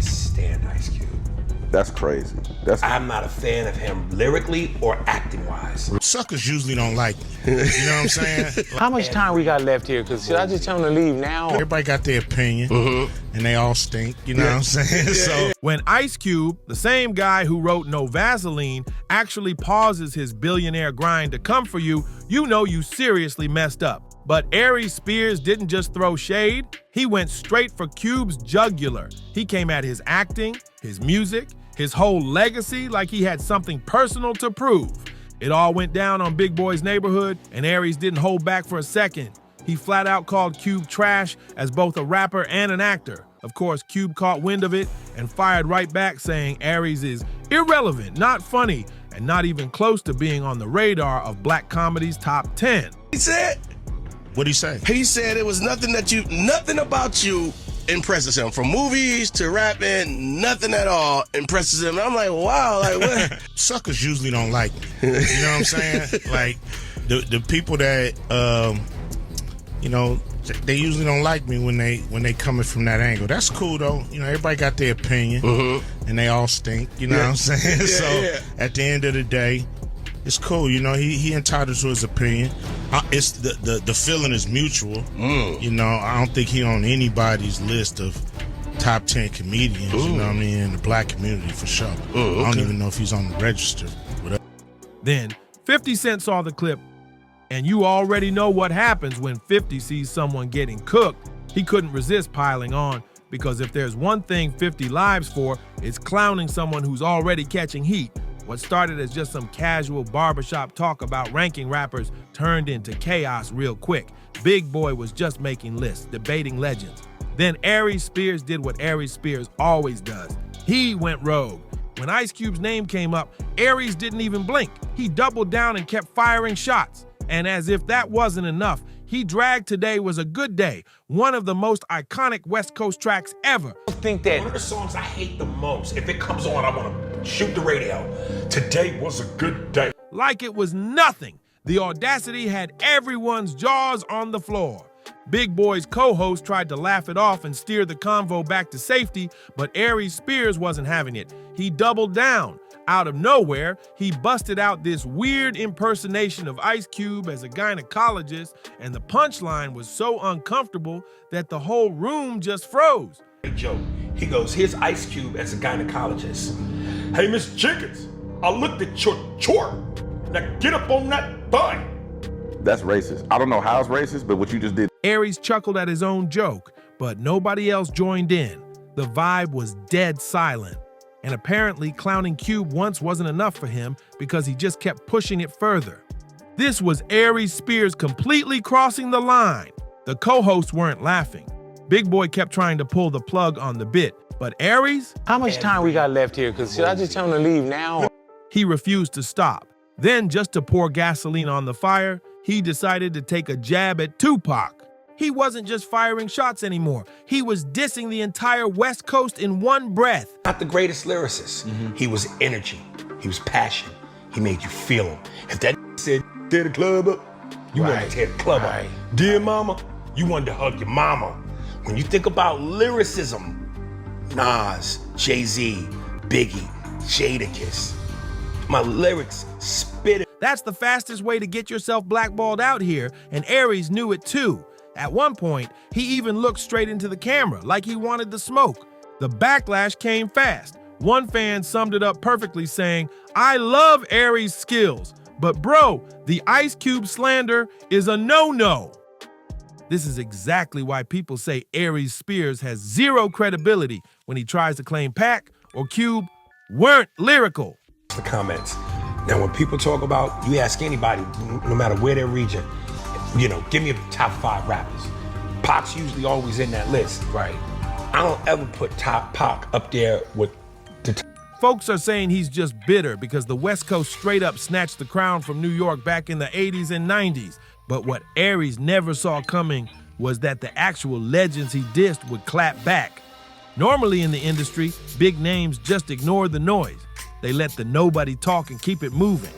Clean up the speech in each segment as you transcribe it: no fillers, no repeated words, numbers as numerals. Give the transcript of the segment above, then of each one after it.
stand Ice Cube. That's crazy. I'm not a fan of him lyrically or acting-wise. Suckers usually don't like me. You know what I'm saying? How much time we got left here? Because should I just tell them to leave now? Everybody got their opinion, and they all stink. You know what I'm saying? So When Ice Cube, the same guy who wrote No Vaseline, actually pauses his billionaire grind to come for you, you know you seriously messed up. But Aries Spears didn't just throw shade, he went straight for Cube's jugular. He came at his acting, his music, his whole legacy like he had something personal to prove. It all went down on Big Boy's neighborhood, and Aries didn't hold back for a second. He flat out called Cube trash as both a rapper and an actor. Of course, Cube caught wind of it and fired right back saying Aries is irrelevant, not funny, and not even close to being on the radar of black comedy's top 10. He said? what'd he say? He said it was nothing about you impresses him. From movies to rapping, nothing at all impresses him. And I'm like, wow, like what? Suckers usually don't like me. You know what I'm saying? Like the people that you know, they usually don't like me when they coming from that angle. That's cool though. You know, everybody got their opinion, and they all stink. You know what I'm saying? So at the end of the day, it's cool. You know, he entitled to his opinion. It's the feeling is mutual. You know, I don't think he on anybody's list of top 10 comedians. You know what I mean, in the black community for sure. I don't even know if he's on the register. Then 50 Cent saw the clip. And you already know what happens when 50 sees someone getting cooked. He couldn't resist piling on, because if there's one thing 50 lives for, it's clowning someone who's already catching heat. What started as just some casual barbershop talk about ranking rappers turned into chaos real quick. Big Boy was just making lists, debating legends. Then Aries Spears did what Aries Spears always does. He went rogue. When Ice Cube's name came up, Aries didn't even blink. He doubled down and kept firing shots. And as if that wasn't enough, he dragged Today Was a Good Day, one of the most iconic West Coast tracks ever. I think that one of the songs I hate the most, if it comes on, I want to shoot the radio. Today was a good day. Like it was nothing. The audacity had everyone's jaws on the floor. Big Boy's co-host tried to laugh it off and steer the convo back to safety, but Aries Spears wasn't having it. He doubled down. Out of nowhere, he busted out this weird impersonation of Ice Cube as a gynecologist, and the punchline was so uncomfortable that the whole room just froze. Joke. He goes, here's Ice Cube as a gynecologist. Hey, Miss Jenkins, I looked at your chart. Now get up on that thigh. That's racist. I don't know how it's racist, but what you just did. Aries chuckled at his own joke, but nobody else joined in. The vibe was dead silent. And apparently clowning Cube once wasn't enough for him, because he just kept pushing it further. This was Aries Spears completely crossing the line. The co-hosts weren't laughing. Big Boy kept trying to pull the plug on the bit, but Aries? How much time we got left here? Because should I just tell him to leave now? He refused to stop. Then, just to pour gasoline on the fire, he decided to take a jab at Tupac. He wasn't just firing shots anymore. He was dissing the entire West Coast in one breath. Not the greatest lyricist. He was energy. He was passion. He made you feel him. If that said, tear the club up, you wanted to tear the club up. Dear mama, you wanted to hug your mama. When you think about lyricism, Nas, Jay-Z, Biggie, Jadakiss, my lyrics spit it. That's the fastest way to get yourself blackballed out here, and Aries knew it too. At one point, he even looked straight into the camera like he wanted the smoke. The backlash came fast. One fan summed it up perfectly saying, I love Aries' skills, but bro, the Ice Cube slander is a no-no. This is exactly why people say Aries Spears has zero credibility when he tries to claim Pac or Cube weren't lyrical. The comments. Now, when people talk about, you ask anybody, no matter where their region, you know, give me a top 5 rappers. Pac's usually always in that list. Right. I don't ever put Pac up there with the top. Folks are saying he's just bitter because the West Coast straight up snatched the crown from New York back in the 80s and 90s. But what Aries never saw coming was that the actual legends he dissed would clap back. Normally in the industry, big names just ignore the noise. They let the nobody talk and keep it moving.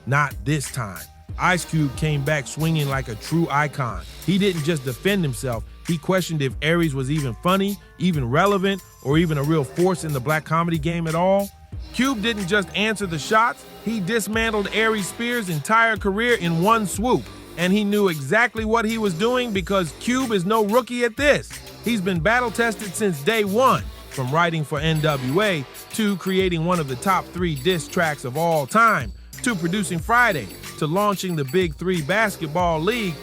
Not this time. Ice Cube came back swinging like a true icon. He didn't just defend himself, He questioned if Aries was even funny, even relevant, or even a real force in the black comedy game at all. Cube didn't just answer the shots, he dismantled Aries Spears' entire career in one swoop. And he knew exactly what he was doing because Cube is no rookie at this. He's been battle-tested since day one, from writing for NWA, to creating one of the top 3 diss tracks of all time, to producing Friday, to launching the Big 3 basketball league.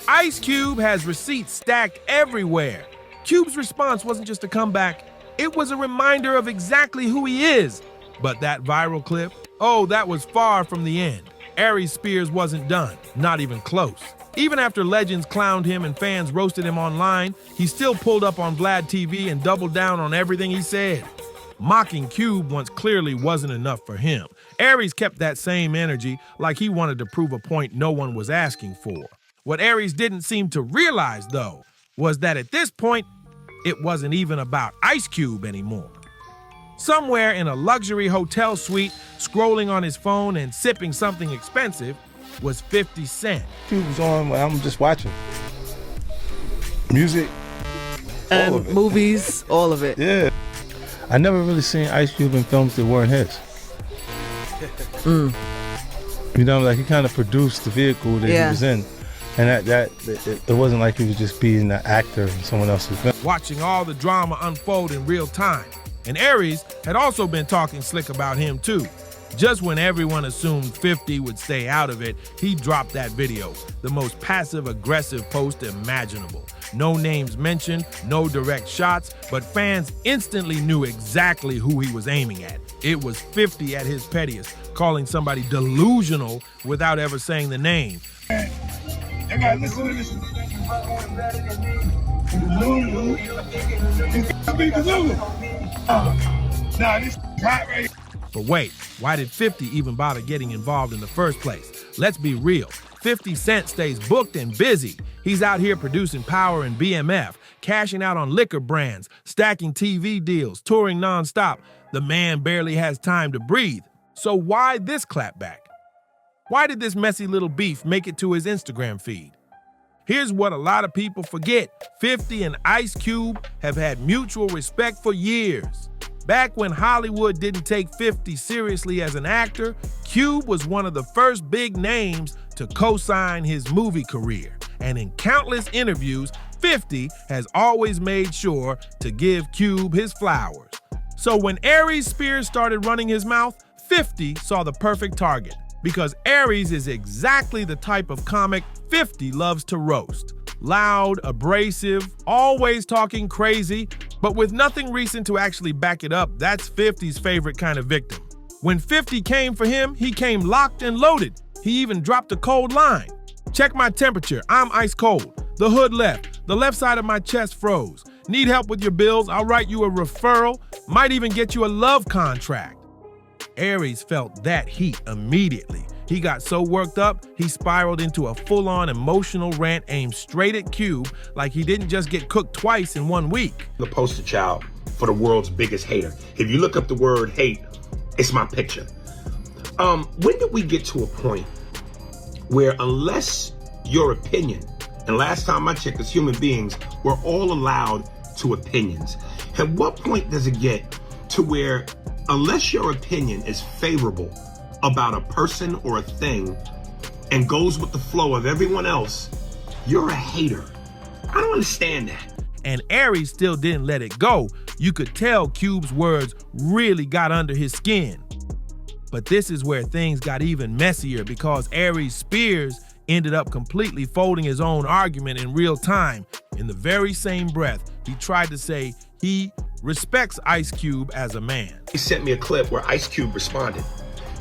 Ice Cube has receipts stacked everywhere. Cube's response wasn't just a comeback, it was a reminder of exactly who he is. But that viral clip, oh, that was far from the end. Aries Spears wasn't done, not even close. Even after legends clowned him and fans roasted him online, he still pulled up on Vlad TV and doubled down on everything he said. Mocking Cube once clearly wasn't enough for him. Aries kept that same energy, like he wanted to prove a point no one was asking for. What Aries didn't seem to realize, though, was that at this point, it wasn't even about Ice Cube anymore. Somewhere in a luxury hotel suite, scrolling on his phone and sipping something expensive, was 50 Cent. Cube was on, I'm just watching. Music, all of it. Movies, all of it. Yeah. I never really seen Ice Cube in films that weren't his. You know, like he kind of produced the vehicle that he was in. And it wasn't like he was just being an actor in someone else's film. Watching all the drama unfold in real time. And Aries had also been talking slick about him too. Just when everyone assumed 50 would stay out of it, he dropped that video, the most passive-aggressive post imaginable. No names mentioned, no direct shots, but fans instantly knew exactly who he was aiming at. It was 50 at his pettiest, calling somebody delusional without ever saying the name. Everybody listen to this. Nah, this hot right. But wait, why did 50 even bother getting involved in the first place? Let's be real. 50 Cent stays booked and busy. He's out here producing Power and BMF, cashing out on liquor brands, stacking TV deals, touring nonstop. The man barely has time to breathe. So why this clapback? Why did this messy little beef make it to his Instagram feed? Here's what a lot of people forget. 50 and Ice Cube have had mutual respect for years. Back when Hollywood didn't take 50 seriously as an actor, Cube was one of the first big names to co-sign his movie career. And in countless interviews, 50 has always made sure to give Cube his flowers. So when Aries Spears started running his mouth, 50 saw the perfect target. Because Aries is exactly the type of comic 50 loves to roast. Loud, abrasive, always talking crazy, but with nothing recent to actually back it up. That's 50's favorite kind of victim. When 50 came for him, he came locked and loaded. He even dropped a cold line. Check my temperature, I'm ice cold. The hood left, the left side of my chest froze. Need help with your bills, I'll write you a referral, might even get you a love contract. Aries felt that heat immediately. He got so worked up, he spiraled into a full-on emotional rant aimed straight at Cube, like he didn't just get cooked twice in 1 week. The poster child for the world's biggest hater. If you look up the word hate, it's my picture. When did we get to a point where unless your opinion, and last time I checked as human beings, we're all allowed to opinions. At what point does it get to where unless your opinion is favorable about a person or a thing and goes with the flow of everyone else, you're a hater? I don't understand that. And Aries still didn't let it go. You could tell Cube's words really got under his skin. But this is where things got even messier because Aries Spears ended up completely folding his own argument in real time. In the very same breath, he tried to say he respects Ice Cube as a man. He sent me a clip where Ice Cube responded.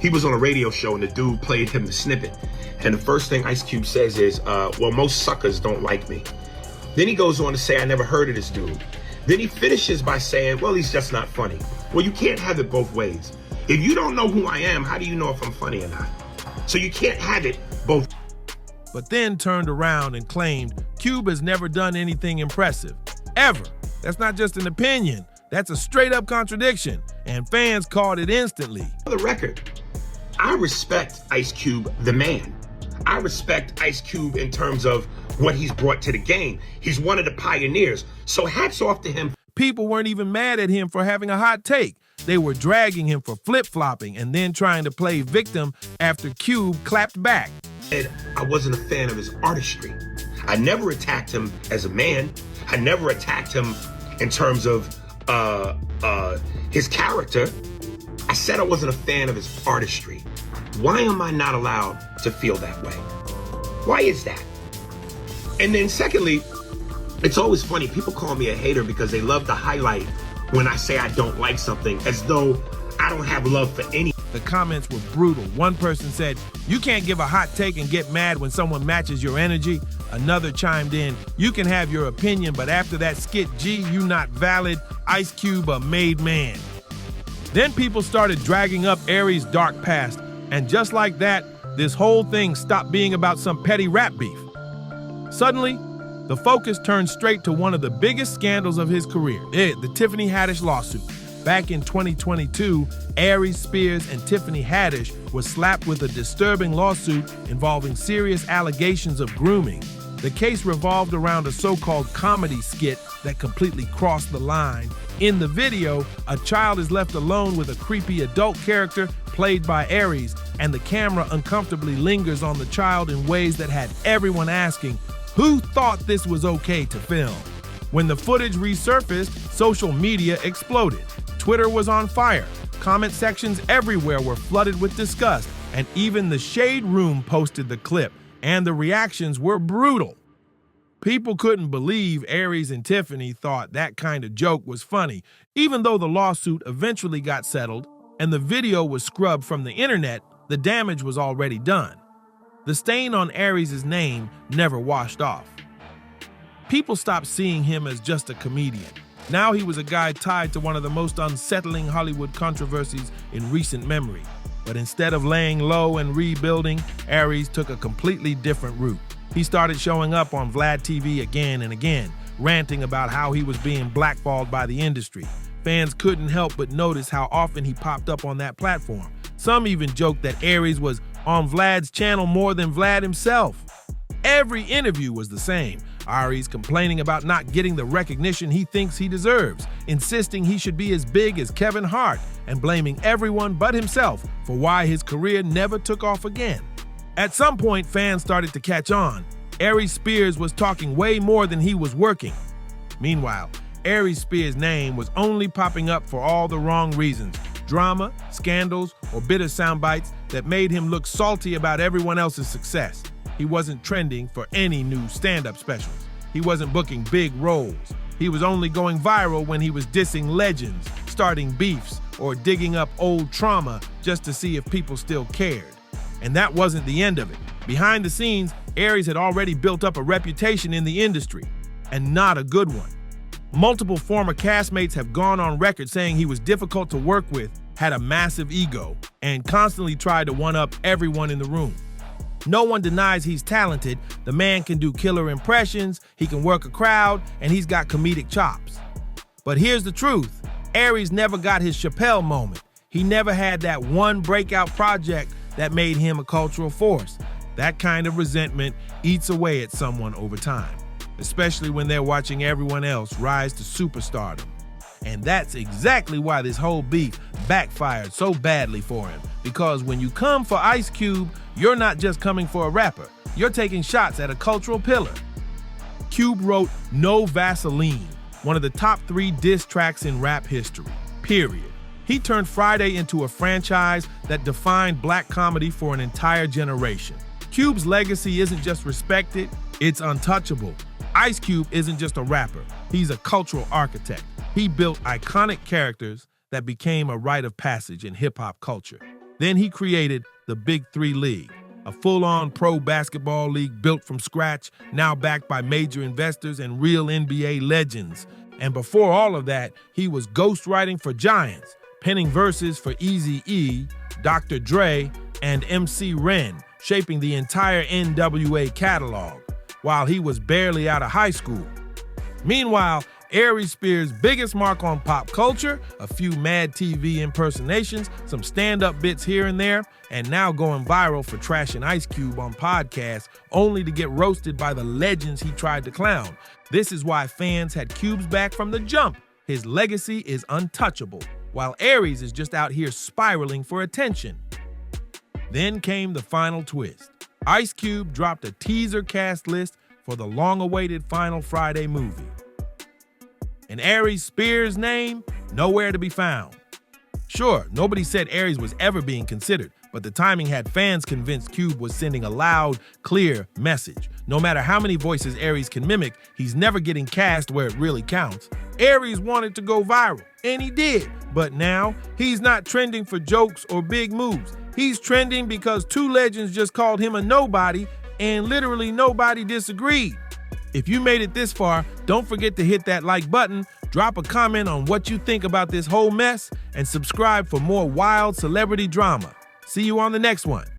He was on a radio show and the dude played him the snippet. And the first thing Ice Cube says is, well, most suckers don't like me. Then he goes on to say, I never heard of this dude. Then he finishes by saying, well, he's just not funny. Well, you can't have it both ways. If you don't know who I am, how do you know if I'm funny or not? So you can't have it both. But then turned around and claimed Cube has never done anything impressive, ever. That's not just an opinion, that's a straight up contradiction, and fans called it instantly. For the record, I respect Ice Cube, the man. I respect Ice Cube in terms of what he's brought to the game. He's one of the pioneers. So hats off to him. People weren't even mad at him for having a hot take. They were dragging him for flip-flopping and then trying to play victim after Cube clapped back. I wasn't a fan of his artistry. I never attacked him as a man. I never attacked him in terms of his character. I said I wasn't a fan of his artistry. Why am I not allowed to feel that way? Why is that? And then secondly, it's always funny. People call me a hater because they love to highlight when I say I don't like something, as though I don't have love for any. The comments were brutal. One person said, "You can't give a hot take and get mad when someone matches your energy." Another chimed in, "You can have your opinion, but after that skit, G, you not valid. Ice Cube a made man." Then people started dragging up Aries' dark past, and just like that, this whole thing stopped being about some petty rap beef. Suddenly, the focus turned straight to one of the biggest scandals of his career, the Tiffany Haddish lawsuit. Back in 2022, Aries Spears and Tiffany Haddish were slapped with a disturbing lawsuit involving serious allegations of grooming. The case revolved around a so-called comedy skit that completely crossed the line. In the video, a child is left alone with a creepy adult character played by Aries, and the camera uncomfortably lingers on the child in ways that had everyone asking, who thought this was okay to film? When the footage resurfaced, social media exploded. Twitter was on fire. Comment sections everywhere were flooded with disgust, and even the Shade Room posted the clip, and the reactions were brutal. People couldn't believe Aries and Tiffany thought that kind of joke was funny, even though the lawsuit eventually got settled and the video was scrubbed from the internet. The damage was already done. The stain on Aries' name never washed off. People stopped seeing him as just a comedian. Now he was a guy tied to one of the most unsettling Hollywood controversies in recent memory. But instead of laying low and rebuilding, Aries took a completely different route. He started showing up on Vlad TV again and again, ranting about how he was being blackballed by the industry. Fans couldn't help but notice how often he popped up on that platform. Some even joked that Aries was on Vlad's channel more than Vlad himself. Every interview was the same. Aries complaining about not getting the recognition he thinks he deserves, insisting he should be as big as Kevin Hart, and blaming everyone but himself for why his career never took off again. At some point, fans started to catch on. Aries Spears was talking way more than he was working. Meanwhile, Aries Spears' name was only popping up for all the wrong reasons: drama, scandals, or bitter sound bites that made him look salty about everyone else's success. He wasn't trending for any new stand-up specials. He wasn't booking big roles. He was only going viral when he was dissing legends, starting beefs, or digging up old trauma just to see if people still cared. And that wasn't the end of it. Behind the scenes, Aries had already built up a reputation in the industry, and not a good one. Multiple former castmates have gone on record saying he was difficult to work with, had a massive ego, and constantly tried to one-up everyone in the room. No one denies he's talented. The man can do killer impressions, he can work a crowd, and he's got comedic chops. But here's the truth. Aries never got his Chappelle moment. He never had that one breakout project that made him a cultural force. That kind of resentment eats away at someone over time, especially when they're watching everyone else rise to superstardom. And that's exactly why this whole beef backfired so badly for him. Because when you come for Ice Cube, you're not just coming for a rapper. You're taking shots at a cultural pillar. Cube wrote No Vaseline, one of the top 3 diss tracks in rap history, period. He turned Friday into a franchise that defined black comedy for an entire generation. Cube's legacy isn't just respected, it's untouchable. Ice Cube isn't just a rapper, he's a cultural architect. He built iconic characters that became a rite of passage in hip-hop culture. Then he created the Big 3 League, a full-on pro basketball league built from scratch, now backed by major investors and real NBA legends. And before all of that, he was ghostwriting for giants, penning verses for Eazy-E, Dr. Dre, and MC Ren, shaping the entire NWA catalog, while he was barely out of high school. Meanwhile, Aries Spears' biggest mark on pop culture, a few Mad TV impersonations, some stand-up bits here and there, and now going viral for trashing Ice Cube on podcasts, only to get roasted by the legends he tried to clown. This is why fans had Cube's back from the jump. His legacy is untouchable, while Aries is just out here spiraling for attention. Then came the final twist. Ice Cube dropped a teaser cast list for the long-awaited Final Friday movie. And Aries Spears' name, nowhere to be found. Sure, nobody said Aries was ever being considered, but the timing had fans convinced Cube was sending a loud, clear message. No matter how many voices Aries can mimic, he's never getting cast where it really counts. Aries wanted to go viral, and he did. But now, he's not trending for jokes or big moves. He's trending because two legends just called him a nobody, and literally nobody disagreed. If you made it this far, don't forget to hit that like button, drop a comment on what you think about this whole mess, and subscribe for more wild celebrity drama. See you on the next one.